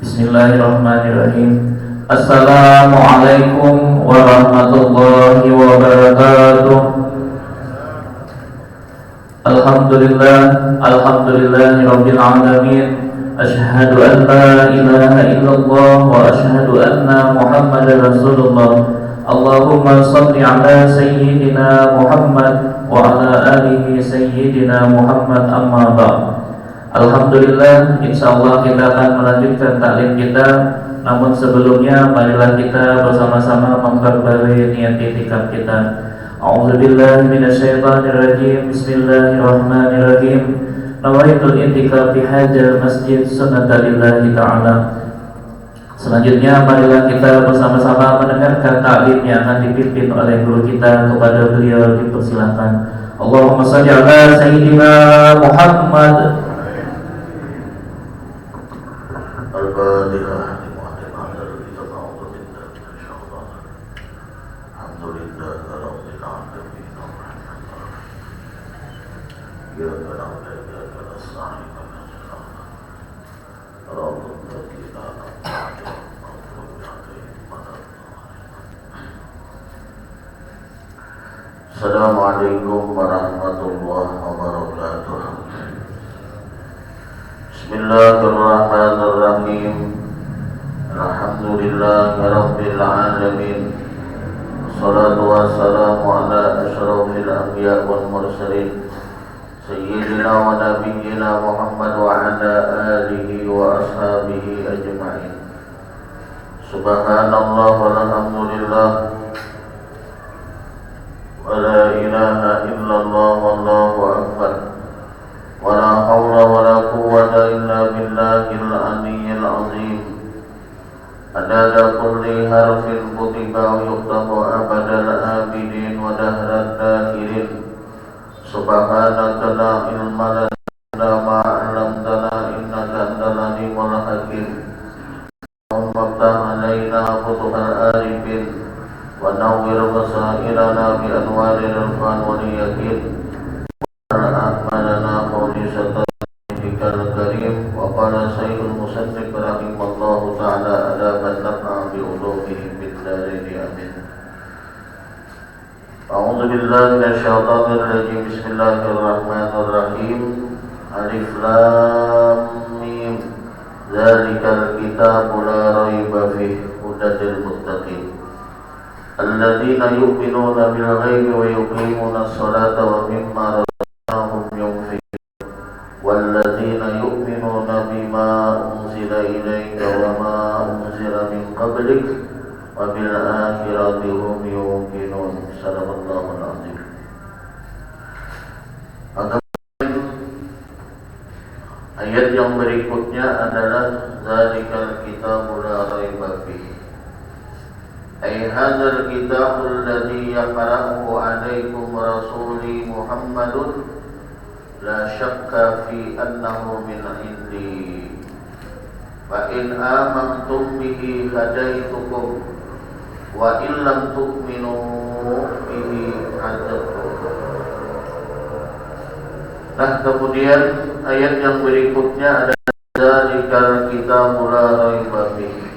Bismillahirrahmanirrahim. Assalamualaikum warahmatullahi wabarakatuh. Alhamdulillahirabbil alamin. Asyhadu an la ilaha illallah wa asyhadu anna Muhammadar Rasulullah. Allahumma shalli ala sayyidina Muhammad wa ala alihi sayyidina Muhammad, amma ba'd. Alhamdulillah, insyaallah kita akan melanjutkan taklim kita. Namun sebelumnya marilah kita bersama-sama memperbarui niat i'tikaf kita. A'udzubillahi minasyaitonirrajim. Bismillahirrahmanirrahim. Nawaitul i'tikaf fi hadzal masjid sunnatullahi ta'ala. Selanjutnya marilah kita bersama-sama mendengarkan taklim yang akan dipimpin oleh guru kita. Kepada beliau dipersilakan. Allahumma shalli ala sayyidina Muhammad. Al-Fatihah. Assalamualaikum warahmatullahi wabarakatuh. Bismillahirrahmanirrahim. Alhamdulillahirabbil alamin. Wassalatu wassalamu ala asyrafil anbiya wal mursalin sayyidina wa nabiyyina Muhammad wa ala alihi wa ashabihi ajma'in. Subhanallah walhamdulillah wa la ilaha illallah wallahu akbar. Wala hawla wala quwwata illa billahil aliyyil azim. Adada kulli harfin kutiba wa yuktabu abadal abidin wa dahrat dakhirin. Subhanaka la ilma lana ma 'allamtana innaka antal alimul hakim. Allahumma ftah 'alaina futuhal arifin wa nawwir basairana bi anwaril irfan wal yaqin. A'malana khawlisatan bikal karim. Wa qala sayyidul musannif rahimallahu ta'ala ala man nafa'a bi ulumihi fid daraini amin. A'udzu billahi minasyaitonir rajim. Bismillahirrahmanirrahim. Alif lam mim. Dzalikal kitabu la raiba fihi hudan lil muttaqin. Alladzina yu'minuna bil ghaibi wa yuqimuna as-salata wa mimma والذين يؤمنون بما أنزل إليك وما أنزل من قبلك وبالآخرة هم يوقنون. صدق الله العظيم. Ayat yang berikutnya adalah Zalikal kitabu la raiba fihi. Ay hadzal kitabul ladzi yaqra'uhu 'alaikum rasuli Muhammadun la syakka fi annahu min indi. Fa in amantum bihi hadaitukum wa in lam tu'minu bihi adzabtum. Nah, kemudian ayat yang berikutnya ada Zalikal kitabu la raiba fihi.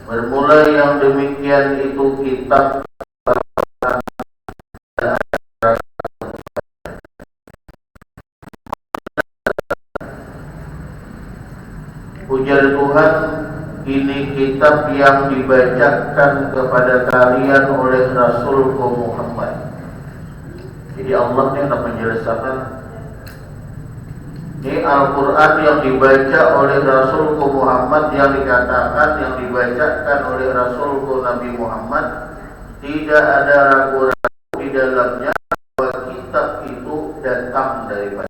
Bermula yang demikian itu kitab ujar Tuhan, ini kitab yang dibacakan kepada kalian oleh Rasulku Muhammad. Jadi Allah ini hendak menjelaskan ini Al-Quran yang dibaca oleh Rasulku Muhammad, yang dikatakan, yang dibacakan oleh Rasulku Nabi Muhammad. Tidak ada ragu-ragu di dalamnya bahwa kitab itu datang daripada.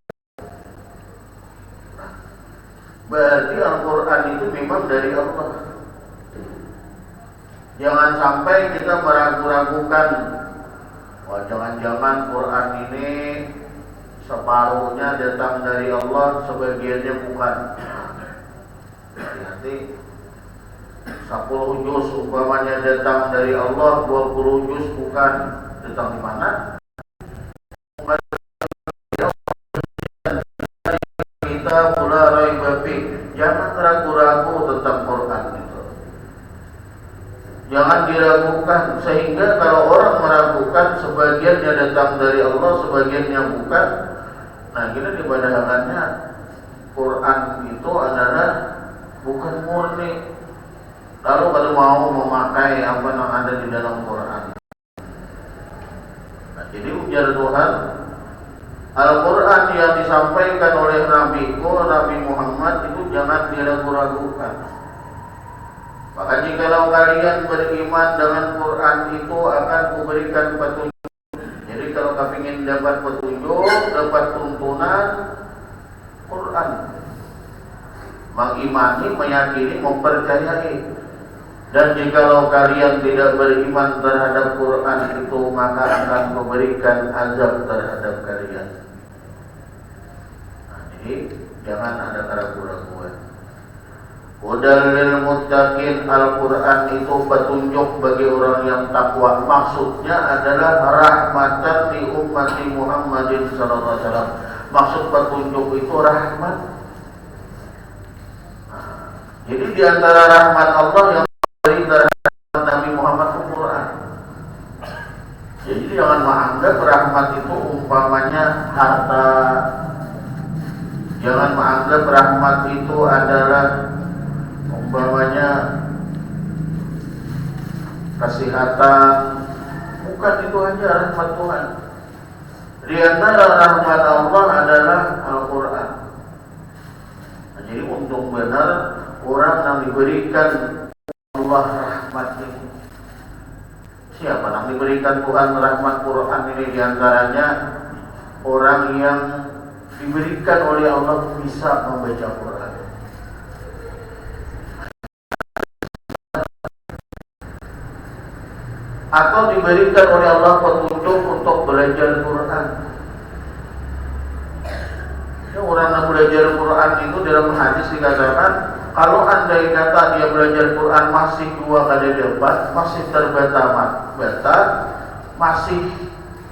Berarti Al-Quran itu memang dari Allah. Jangan sampai kita meragu-ragukan, wah jangan-jangan Quran ini separuhnya datang dari Allah, sebagiannya bukan. Hati-hati. 10 juz umpamanya datang dari Allah, 20 juz bukan. Datang di mana? Kita mulai raiba fi datang dari Allah, sebagiannya bukan. Nah, kita dibadahannya Quran itu adalah bukan murni. Lalu kalau mau memakai apa yang ada di dalam Quran. Nah, jadi ujar Tuhan, Al-Quran yang disampaikan oleh Nabi Muhammad itu jangan diragu-ragukan. Maka jikalau kalian beriman dengan Quran itu akan kuberikan petunjuk. Jadi kalau kalian ingin dapat petunjuk, dapat tuntunan, Quran. Mengimani, meyakini, mempercayai. Dan jikalau kalian tidak beriman terhadap Quran itu, maka akan memberikan azab terhadap kalian. Nah, jadi jangan ada keraguan-keraguan. Hudal lil muttaqin, Al-Quran itu petunjuk bagi orang yang takwa. Maksudnya adalah rahmatan li ummati Muhammadin sallallahu alaihi wasallam. Maksud petunjuk itu rahmat. Nah, jadi di antara rahmat Allah yang diberi terhadap Nabi Muhammad itu Quran. Jadi jangan menganggap rahmat itu umpamanya harta. Jangan menganggap rahmat itu adalah umpamanya kesehatan. Bukan itu aja rahmat Tuhan. Di antara rahmat Allah adalah Al-Quran. Nah, jadi untung benar orang yang diberikan Allah rahmat ini. Siapa yang diberikan Tuhan rahmat Quran ini? Di antaranya orang yang diberikan oleh Allah bisa membaca Quran. Atau diberikan oleh Allah petunjuk untuk belajar Quran. Ya, orang yang belajar Quran itu dalam hadis dikatakan, kalau andai kata dia belajar Quran masih 2 kali debat, masih terbata-bata, masih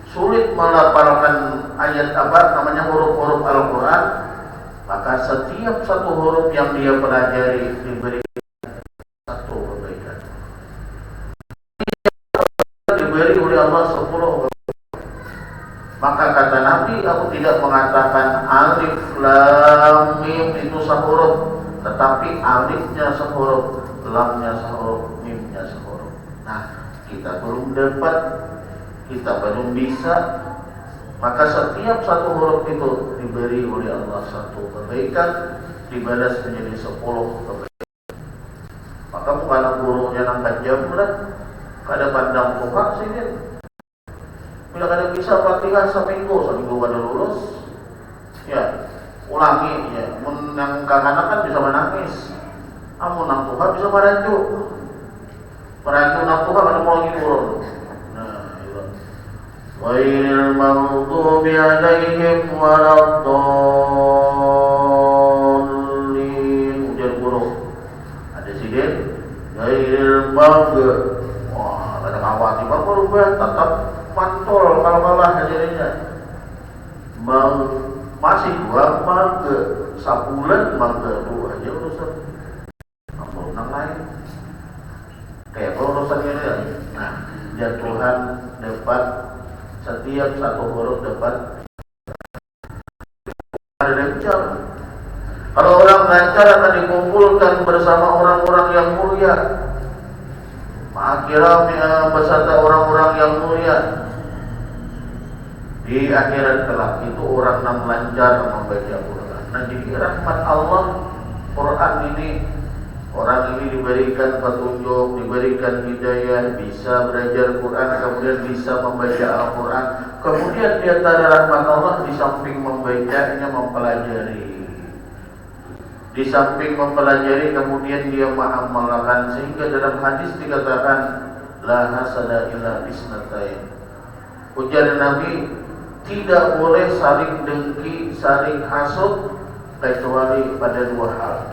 sulit melafalkan ayat huruf-huruf Al-Quran, maka setiap satu huruf yang dia pelajari diberi satu kebaikan. Diberi oleh Allah 10. Maka kata Nabi, aku tidak mengatakan alif lam mim itu sehuruf, tetapi alifnya sehuruf, lamnya sehuruf, mimnya sehuruf. Nah, kita belum dapat, kita belum bisa, maka setiap satu huruf itu diberi oleh Allah satu kebaikan, dibalas menjadi 10 kebaikan. Maka bukan gurunya nangkat jam lah, kada pandang muka sini. Bila kada bisa Fatihah seminggu kada lulus, ya ulangi ya. Mun yang kanak kan bisa menangis, amun nang Tuhan bisa merajuk nang Tuhan kada mau lagi turun. Nah, itu. Ghairil maghdubi alaihim waladdallin. Ujar guru. Ada sidin ghairil maghdubi. Wah, kada kawat tiba berubah tetap mantul kalau kalah jadinya. Masih 2 mangga, sabulan mangga 2 aja urusan. Ampun nang lain. Kayak urusan ini ya. Nah, dan Tuhan dapat setiap satu huruf dapat ada lancar. Kalau orang lancar akan dikumpulkan bersama orang-orang yang mulia. Akhirnya beserta orang-orang yang mulia. Di akhirat kelak itu orang yang lancar membaca Quran. Nah, jadi rahmat Allah Quran ini, orang ini diberikan petunjuk, diberikan hidayah, bisa belajar Quran, kemudian bisa membaca Al-Quran. Kemudian di antara rahmat Allah, di samping membacanya, mempelajari. Di samping mempelajari, kemudian dia mengamalkan. Sehingga dalam hadis dikatakan, la hasada illa isnatain. Ujar Nabi, tidak boleh saling dengki, saling hasud, kecuali pada 2 hal.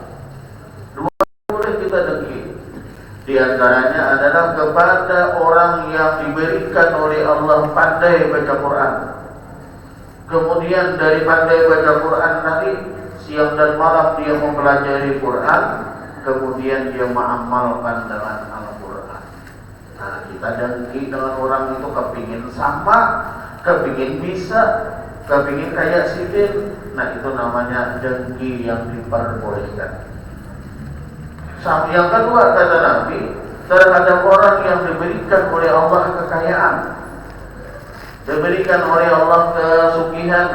2 boleh kita dengki. Di antaranya adalah kepada orang yang diberikan oleh Allah pandai baca Quran. Kemudian dari pandai baca Quran tadi, siang dan malam dia mempelajari Quran, kemudian dia mengamalkan dengan Al-Quran. Nah, kita dengki dengan orang itu kepingin sama kepingin bisa, kepingin kayak sidin. Nah itu namanya dengki yang diperbolehkan. Yang kedua kata Nabi, terhadap orang yang diberikan oleh Allah kekayaan, diberikan oleh Allah kesugihan,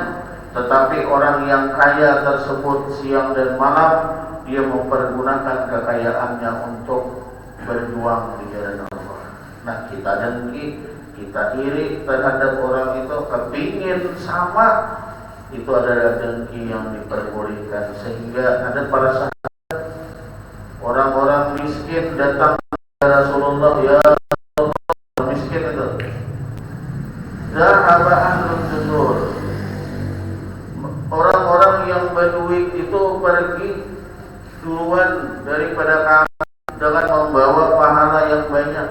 tetapi orang yang kaya tersebut siang dan malam dia mempergunakan kekayaannya untuk berjuang di jalan Allah. Nah kita dengki, kita iri terhadap orang itu, kepingin sama, itu adalah dengki yang diperbolehkan. Sehingga ada para sahabat, orang-orang miskin datang ke Rasulullah, ya Rasulullah, miskin itu zahaba ahlul dusur, orang-orang yang berduit itu pergi duluan daripada kami dengan membawa pahala yang banyak.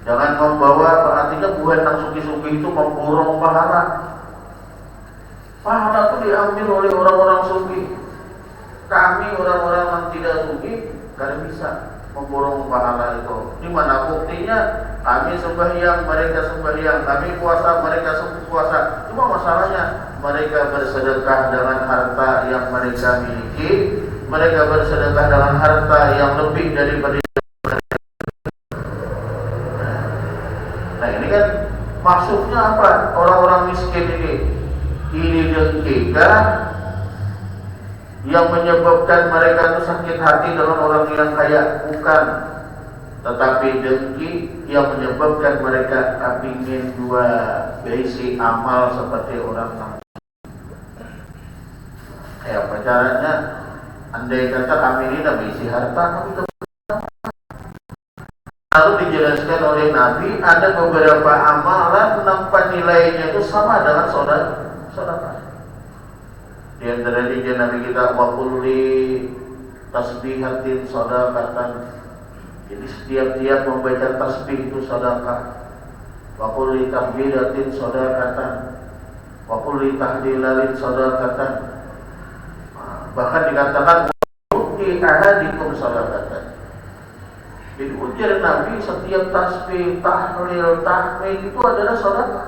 Jangan membawa, artinya bukan yang suki-suki itu memborong pahala. Pahala itu diambil oleh orang-orang suki. Kami orang-orang yang tidak suki tidak bisa memborong pahala itu. Di mana buktinya? Kami sembahyang, mereka sembahyang, kami puasa, mereka puasa. Cuma masalahnya mereka bersedekah dengan harta yang mereka miliki, mereka bersedekah dengan harta yang lebih daripada. Nah ini kan maksudnya apa? Orang-orang miskin ini dengkikah yang menyebabkan mereka itu sakit hati dengan orang yang kaya? Bukan, tetapi dengki yang menyebabkan mereka kepingin dua basic amal seperti orang lain. Apa caranya? Andai kata kami ini tidak berisi harta, kami lalu dijelaskan oleh Nabi ada beberapa amalan nampak nilainya itu sama dengan saudara. Di antara Nabi kita wa kulli tasbihatin sadaqatan. Jadi setiap membaca tasbih itu sedekah. Wa kulli tahmidatin sadaqatan. Wa kulli tahlilalin sadaqatan. Bahkan dikatakan uti ahadikum sadaqatan. Jadi ujar Nabi setiap tasbih, tahlil, tahmid itu adalah sedekah.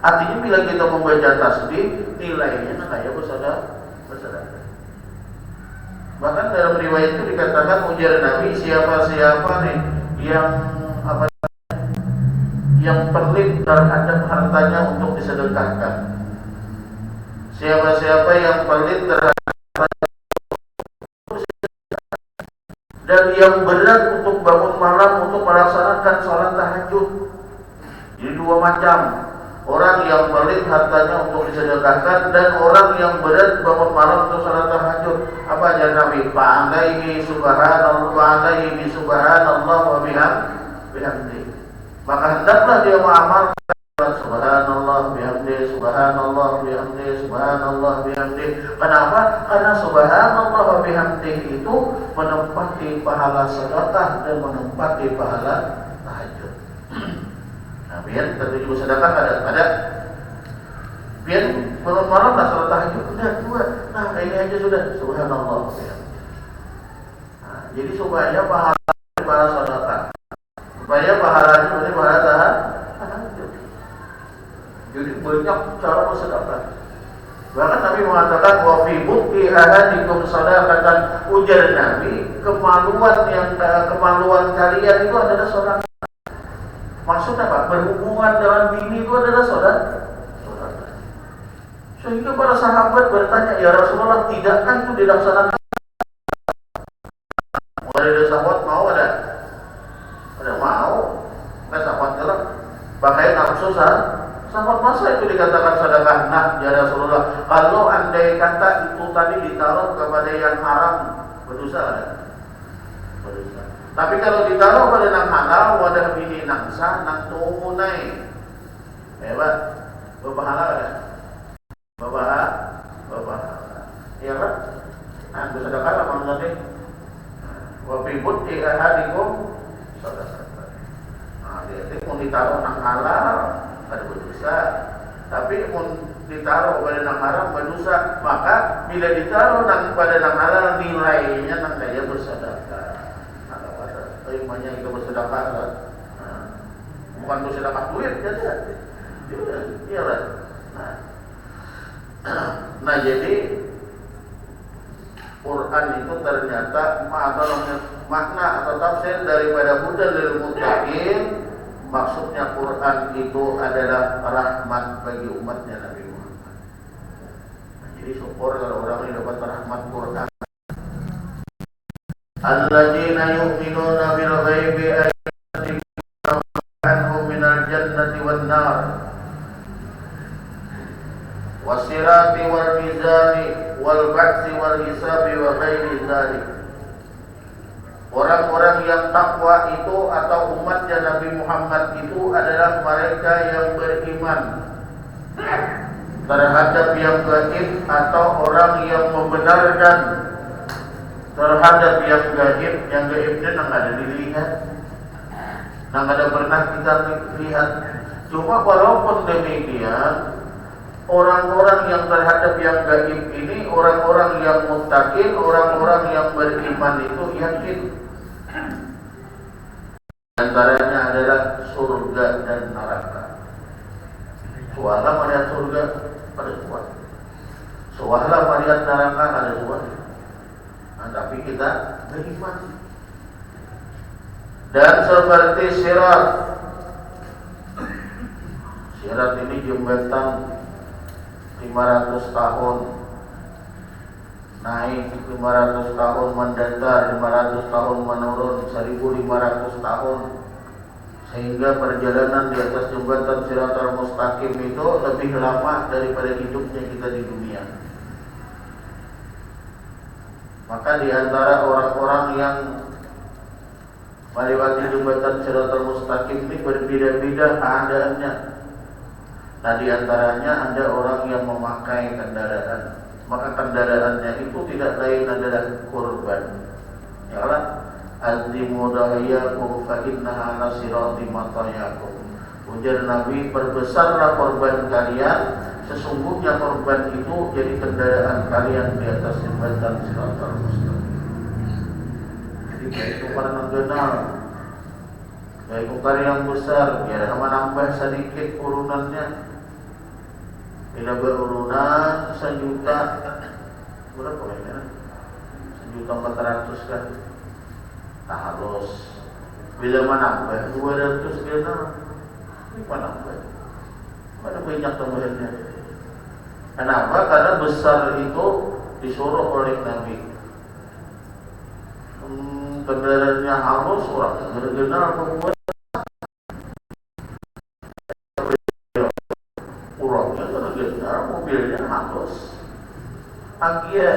Artinya bila kita membaca tasbih, nilainya kayak bersedekah. Bahkan dalam riwayat itu dikatakan ujar Nabi, siapa-siapa nih yang pelit terhadap hartanya untuk disedekahkan. Siapa-siapa yang pelit terhadap dan yang berat untuk bangun malam untuk melaksanakan sholat tahajud. Jadi dua macam. Orang yang pelit hartanya untuk disedekahkan dan orang yang berat bangun malam untuk sholat tahajud. Apa ajaran Nabi? Fa'alaihi subhanallah wa bihamdihi. Maka hendaklah dia mengamalkan subhanallah bihamdihi, subhanallah bihamdihi, subhanallah bihamdihi. Kenapa? Karena subhanallah wa bihamdihi itu menempati pahala sedekah dan menempati pahala tahajud. Nah, biar tertuju sedekah ada. Biar malam lah salat tahajud udah dua. Nah, ini aja sudah subhanallah. Nah, jadi supaya pahala sedekah, supaya pahalanya dari pahala tahajud. Jadi banyak cara bersedekah. Bahkan Nabi mengatakan wa fi buqi ahadikum sadaqatan. Ujar Nabi, kemaluan kalian itu adalah sedekah. Maksudnya apa? Berhubungan dengan bini itu adalah saudara. Sehingga para sahabat bertanya, ya Rasulullah, tidakkah itu dilaksanakan? Ada sahabat mau ada mau, nggak sahabat gelap, pakai nafsu sahabat masa itu dikatakan sedekah? Nah, ya Rasulullah, kalau andai kata itu tadi ditaruh kepada yang haram, berdosa ada? Berdosa. Tapi kalau ditaruh pada nang halal, wadah bini nang sah, nang tunai, hebat, berpahala ada? Berpahala. Iya kan? Nah, bersedekah apa nanti? Wa fi buti ahadikum sedekah. Nah, dia mau ditaruh nang halal, ada berdosa. Tapi mau ditaruh pada nang haram, berdosa. Maka bila ditaruh pada nang halal, nilainya nang daya bersedekah. Terimanya itu bersedekah, bukan bersedekah duit, jadi Iyalah. Nah jadi Quran itu ternyata makna atau tafsir daripada hudan lil muttaqin. Maksudnya Quran itu adalah rahmat bagi umatnya Nabi Muhammad. Nah, jadi syukur kalau orang ini dapat rahmat Quran. Alladzina yu'minuna bil ghaibi anhum minal jannati wan nar wasirati wal mizani wal ba'si wal hisabi wa ghairi dzalik. Orang-orang yang takwa itu atau umatnya Nabi Muhammad itu adalah mereka yang beriman terhadap yang gaib atau orang yang membenarkan terhadap yang gaib. Yang gaibnya nggak ada dilihat, nggak ada pernah kita lihat. Cuma walaupun demikian, orang-orang yang terhadap yang gaib ini, orang-orang yang muttaqin, orang-orang yang beriman itu yakin. Antaranya adalah surga dan neraka. Suara melihat surga ada dua, suara melihat neraka ada dua. Nah, tapi kita beriman. Dan seperti sirat, sirat ini jembatan 500 tahun naik, 500 tahun mendatar, 500 tahun menurun, 1500 tahun, sehingga perjalanan di atas jembatan Siratal Mustaqim itu lebih lama daripada hidupnya kita di dunia. Maka di antara orang-orang yang melewati jembatan Siratal Mustaqim ini berbeda-beda keadaannya. Nah, di antaranya ada orang yang memakai kendaraan, maka kendaraannya itu tidak lain adalah kurban. Yalah, azimu dahiyakum fa innaha ala sirati matayakum. Ujar Nabi, perbesarlah korban kalian, sesungguhnya korban itu jadi kendaraan kalian di atas jembatan Siratal Mustaqim. Jadi itu karena kenal, yaitu karya yang besar, ya menambah sedikit urunannya. Bila berurunan 1 juta, berapa ya? 1.400.000 kan? Tak harus. Bila menambah 200 kena, ini menambah. Mana banyak tambahannya? Kenapa? Karena besar itu disuruh oleh Nabi. Kendaraannya halus, orang benar-benar membuat urangnya benar-benar mobilnya halus. Agia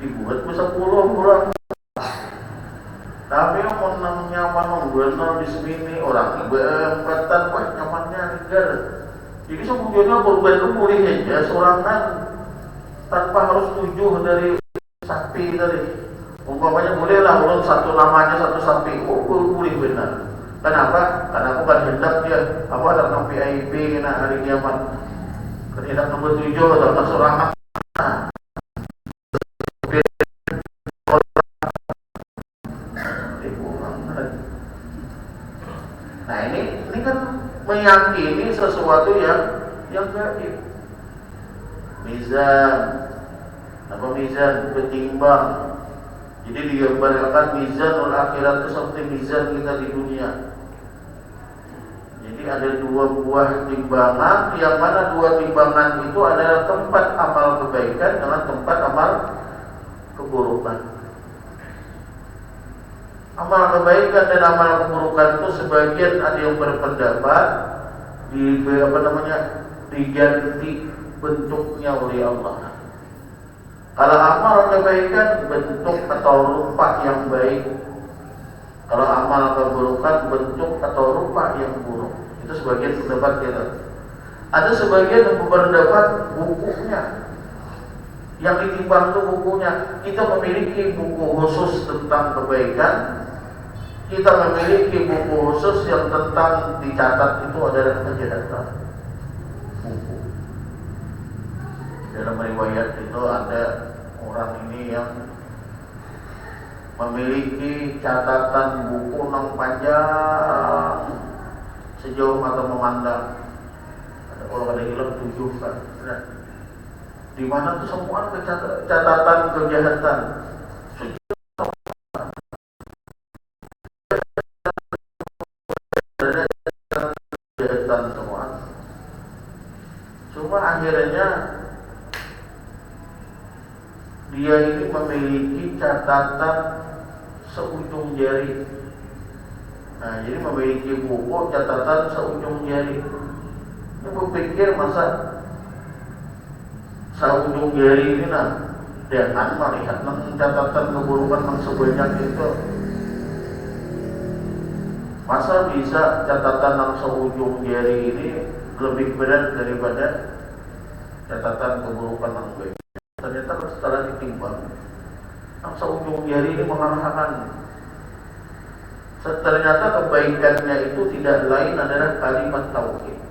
dibuat bisa 10 orang. Tapi yang mau nyaman benar di sini orang berempatan wah nyamannya negar. Jadi sebetulnya korban boleh aja sorangan tanpa harus 7 dari sapi tadi. Umpamanya bolehlah ulun satu namanya satu sapi, boleh benar. Kenapa? Karena aku kan hendak dia apa dalam VIP nak hari kiamat. Kan hendak nombor 7 atau sorangan. Nah ini kan meyakini sesuatu yang gaib. Mizan, apa mizan? Petimbang. Jadi digambarkan mizanul akhirat itu seperti mizan kita di dunia. Jadi ada 2 buah timbangan, yang mana 2 timbangan itu adalah tempat amal kebaikan dengan tempat amal keburukan. Amal kebaikan dan amal keburukan itu sebagian ada yang berpendapat diganti bentuknya oleh Allah. Kalau amal kebaikan bentuk atau rupa yang baik, kalau amal keburukan bentuk atau rupa yang buruk. Itu sebagian pendapat kita. Ada sebagian yang berpendapat bukunya yang ditimbang itu bukunya. Kita memiliki buku khusus tentang kebaikan, kita memiliki buku khusus yang tentang dicatat itu adalah kejahatan. Buku. Dalam riwayat itu ada orang ini yang memiliki catatan buku yang panjang sejauh mata memandang. Kalau ada hilang 7 kan. Nah, di mana tuh semua catatan kejahatan. Kejahatan semua. Cuma akhirnya dia ini memiliki catatan seujung jari. Nah, jadi memiliki buku catatan seujung jari. Ini berpikir masa seujung jari ini dengan melihat catatan keburukan yang sebanyak itu, masa bisa catatan yang seujung jari ini lebih berat daripada catatan keburukan yang baik? Ternyata setelah ditimbang, yang seujung jari ini mengalahkan. Ternyata kebaikannya itu tidak lain adalah kalimat tauhid.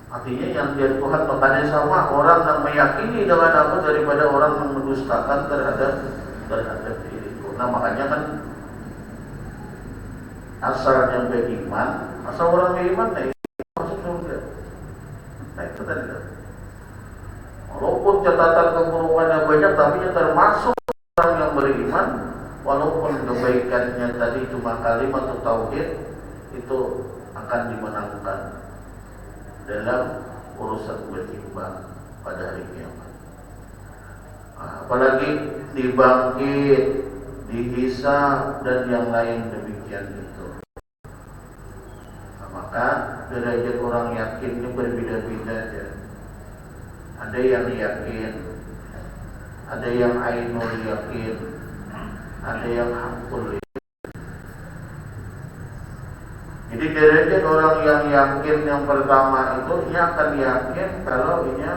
Artinya yang dia Tuhan, makanya sama orang yang meyakini dengan aku daripada orang yang mendustakan terhadap diriku. Nah, makanya kan asalnya beriman, asal orang beriman masuk surga. Nah, itu tadi. Walaupun catatan keburukannya banyak, tapi dia termasuk orang yang beriman, walaupun kebaikannya tadi cuma kalimat tauhid, itu akan dimenangkan dalam urusan bertimbang pada hari kiamat. Apalagi dibangkit, dihisab dan yang lain demikian itu. Maka derajat orang yakin ini berbeda-beda ya. Ada yang yakin, ada yang ainul yakin, ada yang hakul yakin. Jadi derajat orang yang yakin yang pertama itu, ia akan yakin kalau ia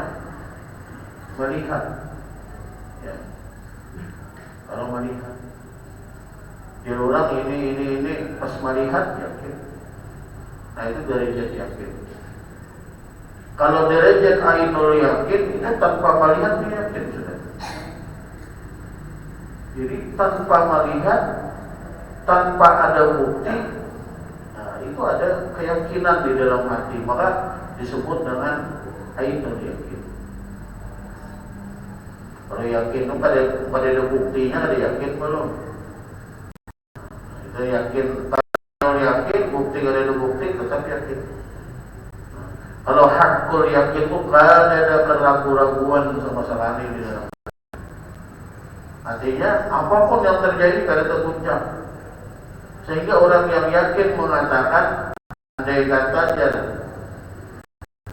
melihat, ya. Kalau melihat, dia orang ini pas melihat yakin. Nah, itu derajat yakin. Kalau derajat ainul yakin itu tanpa melihat dia yakin sudah. Jadi tanpa melihat, tanpa ada bukti, itu ada keyakinan di dalam hati, maka disebut dengan ainul yakin. Kalau yakin itu pada ada buktinya, ada yakin belum? Itu yakin, ainul yakin, bukti ada bukti, tetap yakin. Kalau hakul yakin itu kan ada keraguan-raguan sama sekali di dalam. Artinya apapun yang terjadi kada terguncang. Sehingga orang yang yakin mengatakan, andai katanya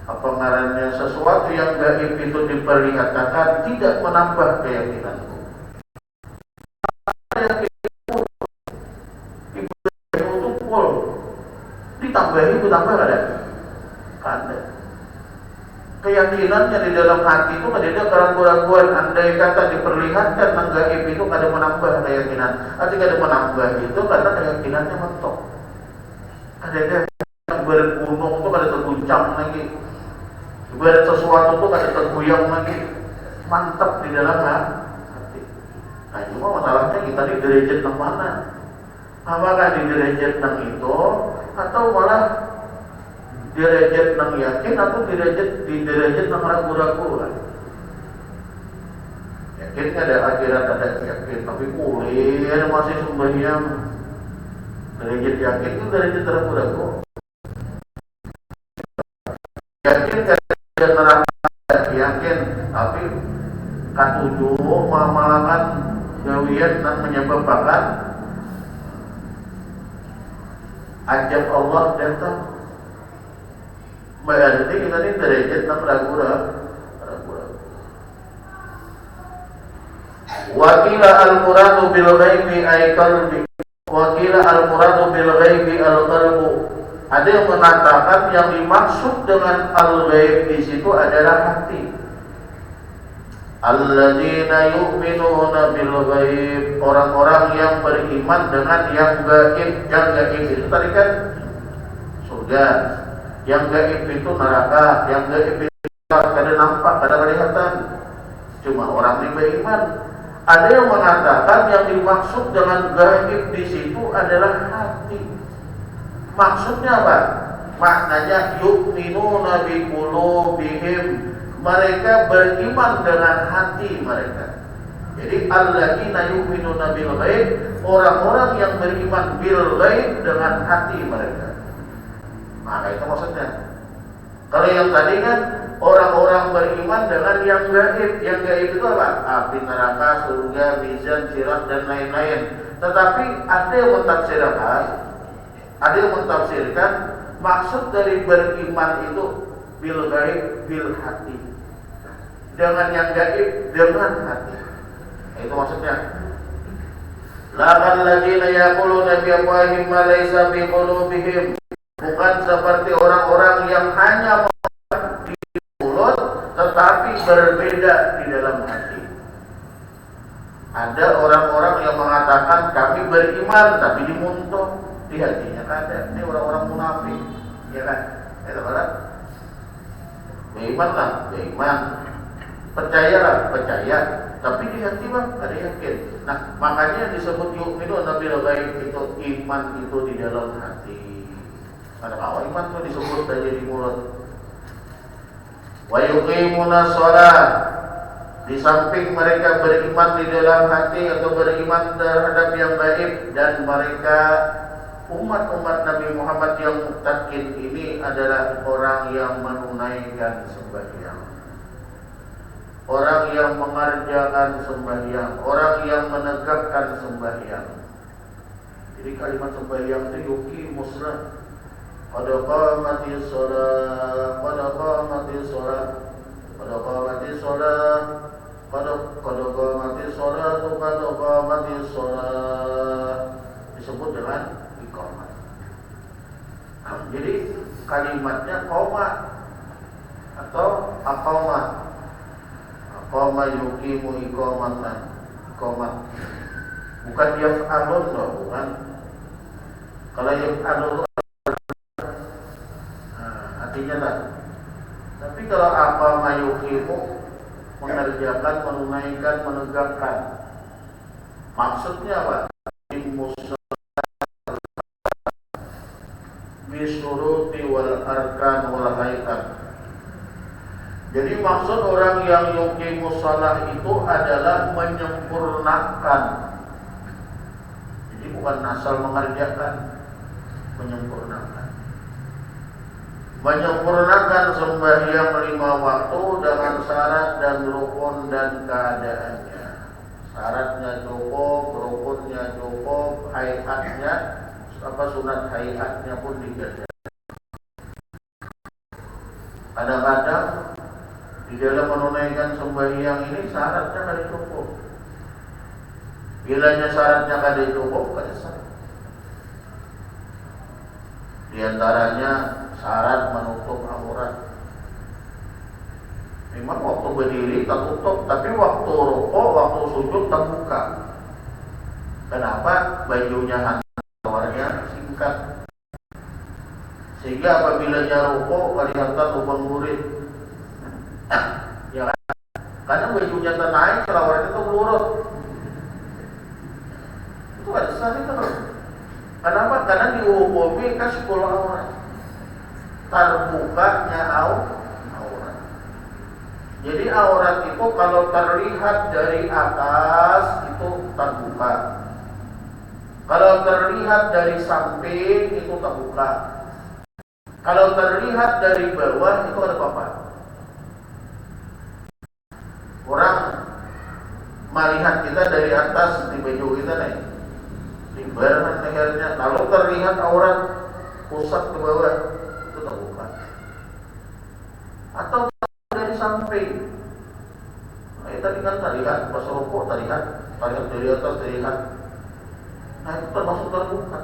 apa ngarannya sesuatu yang gaib itu diperlihatkan tidak menambah keyakinanku. Yakin itu full, ditambahi bertambah ada. Ada keyakinannya di dalam hati itu ada keraguan-raguan. Andai kata diperlihatkan yang gaib itu ada menambah keyakinan. Artinya ada menambah itu karena keyakinannya mentok. Ada yang bergunung itu ada terguncang lagi. Ibarat sesuatu itu ada tergoyang lagi. Mantap di dalam hati. Nah, cuma masalahnya kita di derajat yang mana? Apakah di derajat yang itu atau malah derajat yang yakin atau di derajat yang ragu-ragu kan? Yakin ada akhirat, ada yakin, tapi kuliah masih sembahyang. Derajat yakin itu derajat ragu-ragu. Yakin ada neraka, yakin, tapi katujuh mengamalkan gawian dan menyebabkan ajab Allah datang. Berarti kita ini derajat yang ragu-ragu. Wakila al-muradu bil ghaibi ay qalbi. Wakila al-muradu bil ghaibi al-qalbu. Ada yang mengatakan yang dimaksud dengan al-ghaib di situ adalah hati. Alladzina yu'minuna bil ghaib, orang-orang yang beriman dengan yang gaib. Yang gaib itu tadi kan surga. Yang gaib itu neraka, yang gaib itu kada nampak, kada kelihatan. Cuma orang yang beriman. Ada yang mengatakan yang dimaksud dengan gaib di situ adalah hati. Maksudnya apa? Maknanya yu'minuna bi qulubihim, mereka beriman dengan hati mereka. Jadi alladzina yu'minuna bil ghaib, orang-orang yang beriman bil ghaib dengan hati mereka. Maka itu maksudnya. Kalau yang tadi kan orang-orang beriman dengan yang gaib. Yang gaib itu apa? Api neraka, surga, mizan, sirat dan lain-lain. Tetapi ada yang mentafsirkan maksud dari beriman itu bil gaib, bil hati. Dengan yang gaib, dengan hati. Itu maksudnya. Laqal ladzina yaquluna bi afwahihim ma laysa bi qulubihim. Bukan seperti orang-orang yang hanya di mulut tetapi berbeda di dalam hati. Ada orang-orang yang mengatakan kami beriman tapi di mulut, di hatinya kan ada. Ini orang-orang munafik, ya kan? Itu kan? Beriman lah, beriman. Percayalah, percaya. Tapi di hati bang, ada yakin. Nah, makanya disebut yu'minuna bil ghaib, itu iman itu di dalam hati. Karena kalau iman itu disebut saja di mulut. Wa yuqimuna shalah, di samping mereka beriman di dalam hati atau beriman terhadap yang gaib, dan mereka umat-umat Nabi Muhammad yang muttaqin ini adalah orang yang menunaikan sembahyang, orang yang mengerjakan sembahyang, orang yang menegakkan sembahyang. Jadi kalimat sembahyang itu yuqimus shalah, qad qamatis shalah, qad qamatis shalah, qad qamatis shalah, qad qamatis shalah, qad qamatis shalah, disebut dengan iqamah. Jadi kalimatnya qoma atau aqamah. Qoma yuqimu iqamatan, iqamat. Bukan yaf'alun loh, bukan. Kalau yaf'alun artinya lah. Tapi kalau apa mayuqimu, mengerjakan, menunaikan, menegakkan. Maksudnya apa? Bisuruti wal arkan wal hayat. Jadi maksud orang yang yuqimus shalah itu adalah menyempurnakan. Jadi bukan asal mengerjakan, menyempurnakan. Menyempurnakan sembahyang 5 waktu dengan syarat dan rukun dan keadaannya. Syaratnya cukup, rukunnya cukup, hayatnya sunat hayatnya pun dijaga. Kadang-kadang di dalam menunaikan sembahyang ini syaratnya kada cukup. Bilanya syaratnya kada cukup, kada sah. Di antaranya syarat menutup aurat. Memang waktu berdiri tertutup, tapi waktu rukuk, waktu sujud terbuka. Kenapa? Bajunya hantarnya singkat, sehingga apabila rukuk kelihatan lubang lurit. Ya kan? Karena bajunya naik, selawat itu melurut. Itu ada sah itu. Kenapa? Karena dihukumi kasful aurat, terbukanya aurat. Jadi aurat itu kalau terlihat dari atas itu terbuka, kalau terlihat dari samping itu terbuka, kalau terlihat dari bawah itu ada apa-apa. Orang melihat kita dari atas di baju kita nih, di badan lehernya, lalu terlihat aurat pusat ke bawah, itu terbuka. Atau dari samping, nah tadi kan terlihat pas rukuk, terlihat dari atas terlihat, nah itu termasuk terbuka.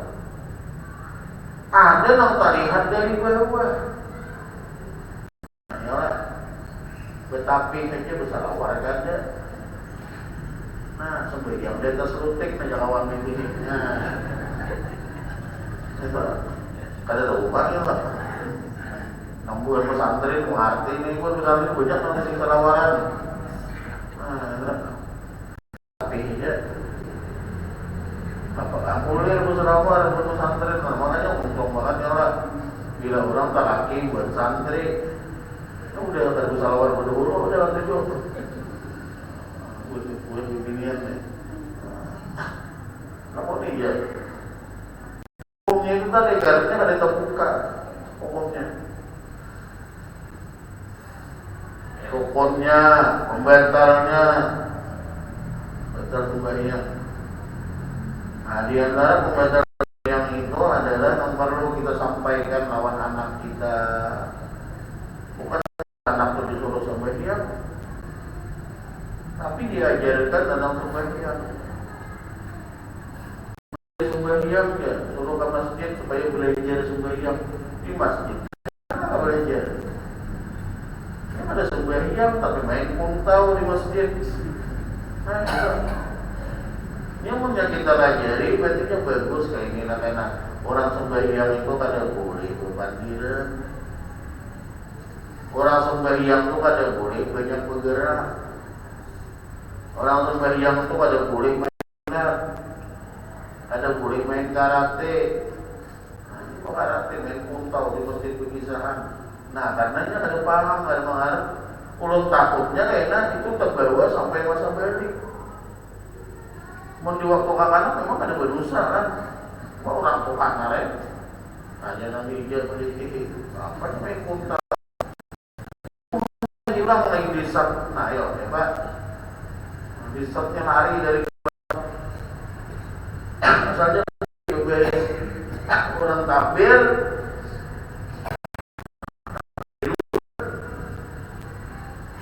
Ada yang terlihat dari bawah. Nah, ya, betapi saja besar warganya. Nah, sembahyang di atas rutik aja kawan ini. Nah, coba kada tahu ya lah. Nambuhan pesantren mengerti ini pun pesantren banyak nanti sing salawaran. Nah, tapi aja apa amulir pesantren pesantren, makanya untung banget ya Bila orang tak laki buat santri, udah terus salawat berdua, udah itu. Buat beginian nih. Namun iya, hukumnya itu tadi garisnya ada terbuka, hukumnya. Rukunnya, pembatalnya, batal sembahyang. Nah, di antara pembatal yang itu adalah yang perlu kita sampaikan lawan anak kita. Bukan anak itu disuruh sembahyang, tapi diajarkan tentang sembahyang. Sembahyang ya, suruh ke masjid supaya belajar sembahyang di masjid. Kenapa belajar? Yang ada sembahyang tapi main puntau di masjid. Nah, yang punya kita lajari berarti yang bagus kayak ini lah, karena orang sembahyang itu kada boleh berbandiran. Orang sembahyang itu kada boleh banyak bergerak. Orang sembahyang itu kada boleh main, kada boleh main karate. Nah, karate main puntau di masjid pegisahan. Nah, karenanya kada paham, kada mengarep. Ulun takutnya karena itu terbawa sampai masa balik. Mau di waktu kapan memang ada berdosa kan? Mau orang tua ngarep, aja nanti dia politik apa yang main punta, hilang lagi disat, nah ayo ya Pak, disatnya lari dari asalnya orang takbir,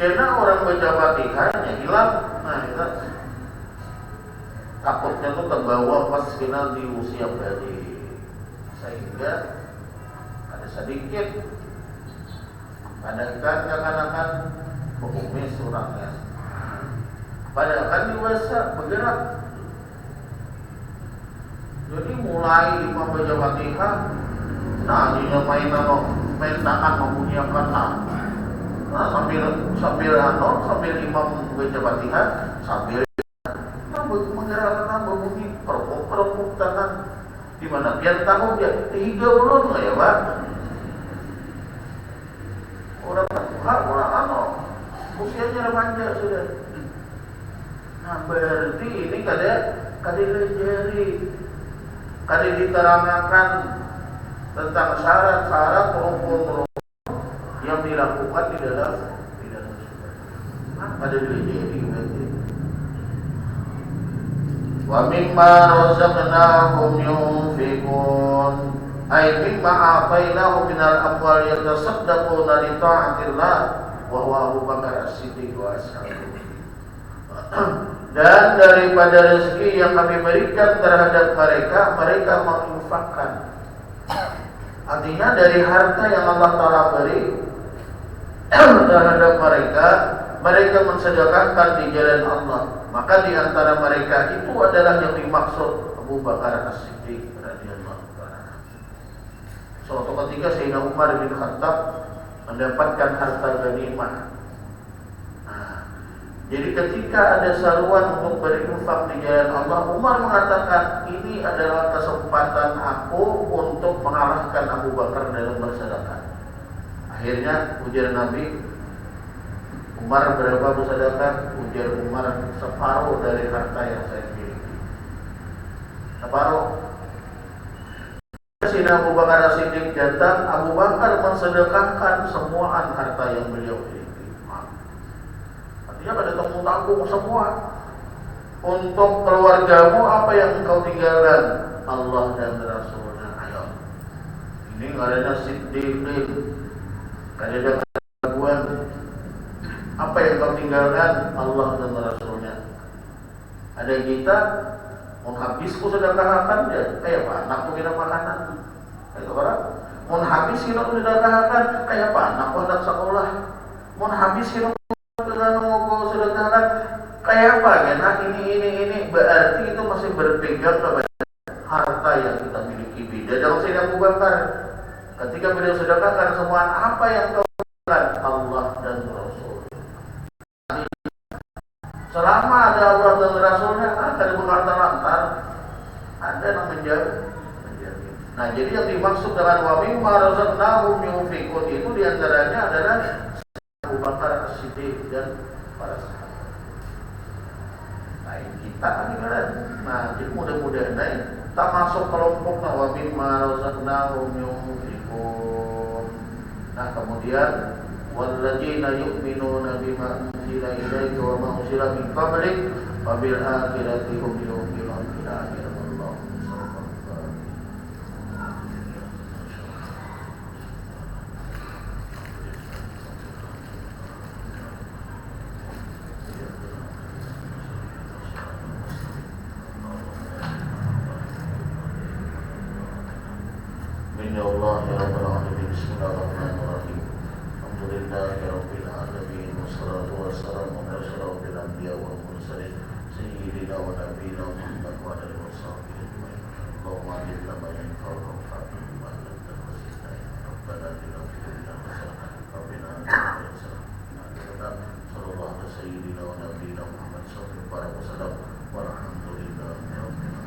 karena orang baca Fatihahnya hilang, nah itu. Takutnya tuh terbawa pas kita di usia balik, sehingga ada sedikit kadang-kadang berkumis orangnya, padahal kan dewasa bergerak. Jadi mulai membaca Fatihah, nah dia main tangan memunyiakan nah sambil imam baca Fatihah sambil menggerakkan berbunyi perpuk tangan, di mana biar tahu dia 3 bulan nggak ya Pak? Orang usianya remaja sudah. Nah berarti ini kada lejari, kada diterangkan tentang syarat-syarat rukun yang dilakukan di dalam ada lejari berarti. Wa mimma razaqnahum yunfiqun ay mimma a'tainahum minal amwal yatasaddaquna li ta'atillah wa huwa Abu Bakar As-Siddiq wa ashabuhu. Dan daripada rezeki yang kami berikan terhadap mereka menginfakkan. Artinya dari harta yang Allah Ta'ala beri terhadap mereka mensedekahkan di jalan Allah. Maka di antara mereka itu adalah yang dimaksud Abu Bakar As-Siddiq radhiyallahu anhu. Suatu ketika Sayyidina Umar bin Khattab mendapatkan harta ghanimah. Nah, jadi ketika ada seruan untuk berinfak di jalan Allah, Umar mengatakan ini adalah kesempatan aku untuk mengalahkan Abu Bakar dalam bersedekah. Akhirnya ujar Nabi, Umar berapa bersedekah? Ujar Umar separuh dari harta yang saya miliki. Separuh. Sayyidina Abu Bakar As-Siddiq datang, Abu Bakar mensedekahkan semua harta yang beliau miliki. Artinya pada tanggung semua. Untuk keluargamu apa yang engkau tinggalkan? Allah dan Rasulnya. Ayo. Ini ngarana Siddiqin. Kada ada keraguan. Apa yang kau tinggalkan? Allah dan Rasulnya. Ada kita mau habisku sedekahkan dia, kayak apa? Anakku kena makanan. Kayak orang mau habis kita sedekahkan, kayak apa? Anakku anak sekolah. Mau habis kita mau sedekahkan, kayak apa? Karena ini berarti itu masih berpegang kepada harta yang kita miliki. Beda dengan Sayyidina Abu Bakar. Ketika beliau sedekahkan semua, apa yang kau lakukan? Allah dan Rasul. Selama ada Allah dan Rasulnya, ada berkata lantar, ada yang menjaga. Nah, jadi yang dimaksud dengan wa mimma razaqnahum yunfiqun itu diantaranya adalah Abu Bakar As-Siddiq dan para sahabat. Nah, kita ini kan, nah jadi mudah-mudahan tak masuk kelompok wa mimma razaqnahum yunfiqun. Nah, kemudian walladzina yu'minuna bima unzila ilaika wa ma unzila min qablik wa bil akhirati hum yuqinun ila akhir Allah. Ya Allah ya Rabbal Alamin. Bismillahirrahmanirrahim. Alhamdulillahi Rabbil Alamin. Wassalatu wassalamu ala asyrafil anbiya wal mursalin sayyidina wa nabiyina Muhammad wa alihi washabbihi ajma'in. Allahumma ajilna ma yanfa'uka wa fa'alna bima lam takun Rabbana atina fid dunya hasanah wa qina adzaban nar. Sallallahu ala sayyidina wa nabiyina Muhammad sallallahu alaihi wasallam. Walhamdulillahi rabbil alamin.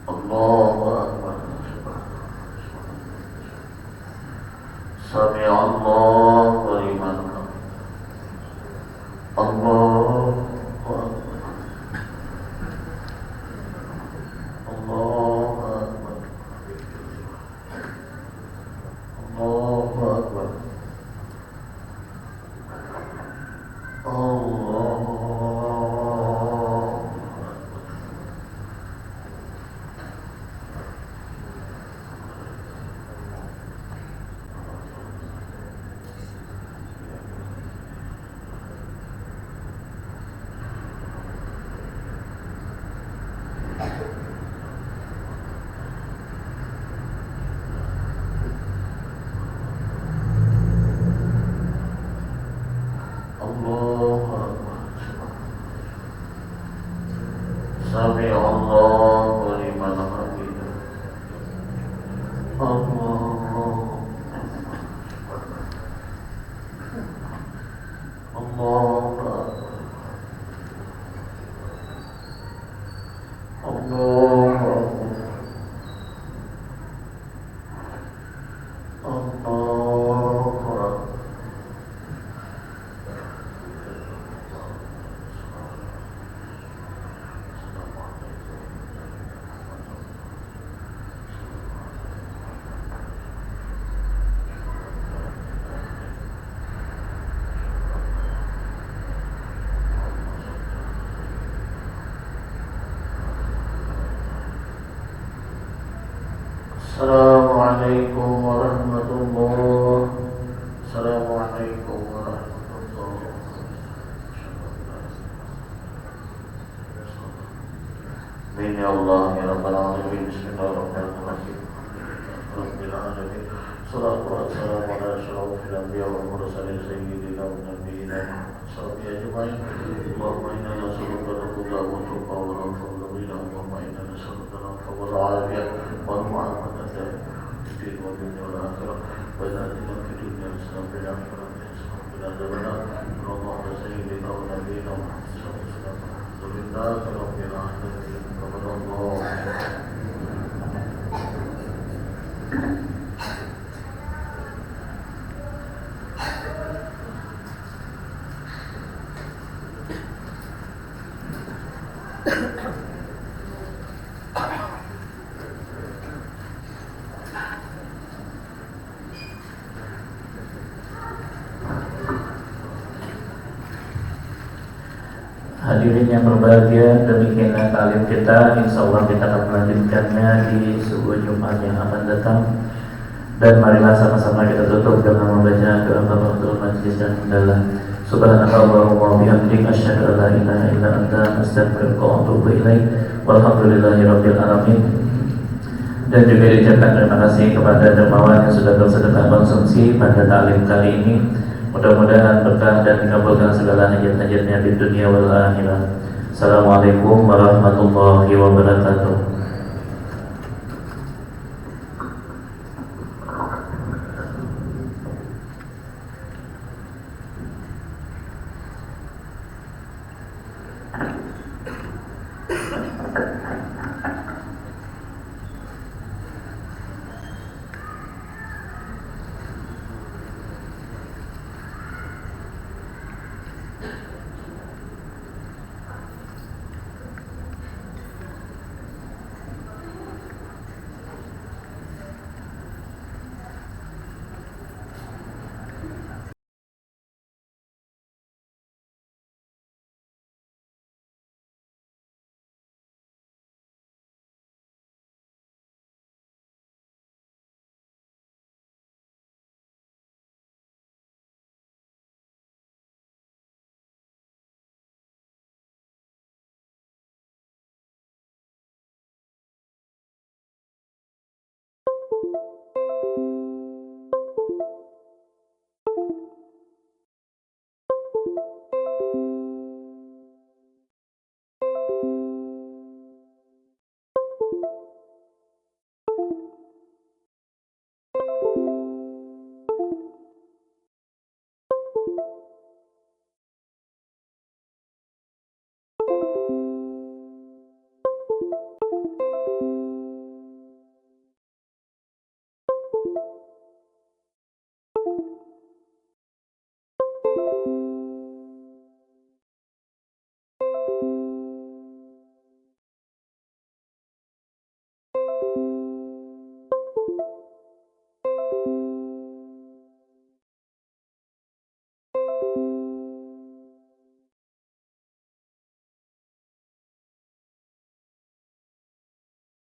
Allahu Akbar. Sami Allahu liman hamid. Allahu Akbar. Allahu Akbar. Allahu Akbar. Sami Allahu liman hamidah. Allahu Assalamualaikum warahmatullahi. Assalamualaikum warahmatullahi. Bini Allah ya Rabbal Alamin. Bismillahirrahmanirrahim. Rabbil Alamin. Salatu wassalamu ala asyrafil anbiya wal mursalin sayyidina wa nabiyina وصحبه أجمعين. اللهم إنا نسألك الهدى والتقى والعفو والغنى. اللهم إنا نسألك العفو والعافية والمعافاة في الدين والدنيا والآخرة. وإنا آتنا في الدنيا حسنة وفي الآخرة حسنة وقنا عذاب النار. صلى الله على سيدنا ونبينا محمد صلى الله عليه وسلم. الحمد لله رب العالمين. قبل الله. Hadirin yang berbahagia, demikianlah taklim kita. Insya Allah kita akan melanjutkannya di sebuah Jumat yang akan datang. Dan marilah sama-sama kita tutup dengan membaca doa kafaratul majlis dan adalah Subhanallahumma wa bihamdika asyhadu an la ilaha illa anta astaghfiruka wa atubu ilaik. Walhamdulillahirabbil alamin. Dan juga diucapkan terima kasih kepada dermawan yang sudah bersedekah konsumsi pada taklim kali ini. Mudah-mudahan berkah dan dikabulkan segala hajat-hajatnya di dunia wal akhirah. Assalamualaikum warahmatullahi wabarakatuh.